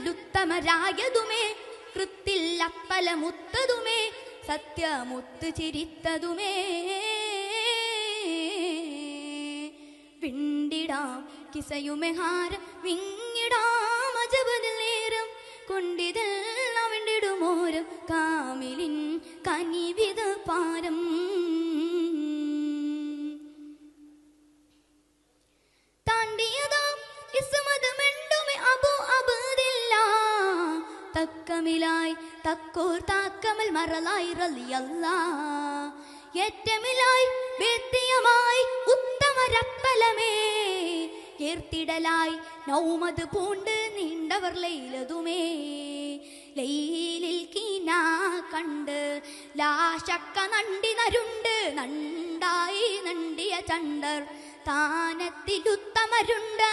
ഉത്തമരായതുമേ കൃത്തിൽ അപ്പലമുത്തതുമേ സത്യമുത്ത് ചിരിത്തതുമേ വിണ്ടിടാം കിസയുമെഹാരം വിങ്ങിടാം അജബതിൽ നേരം കൊണ്ടിതെല്ലാം വിണ്ടിടുമോരം കാമിലിൻ കനിവിത പാരം താണ്ടിയതാം ഇസ്മതമെണ്ടുമേ അബു അബദില്ല തക്കമിലായി തക്കോർ താക്കമൽ മറലായി റളിയല്ലാ ഏറ്റമിലായി വേത്തിയമായി ഉത്തമരപ്പലമേ ഏർത്തിടലായി നൗമത് പൂണ്ട് നീണ്ടവർ ലൈലതുമേ ലൈലിൽ കീനാ കണ്ട് ലാശക്ക നണ്ടി നരുണ്ട് നണ്ടായി നണ്ടിയ ചണ്ടർ താനത്തിലുത്തമരുണ്ട്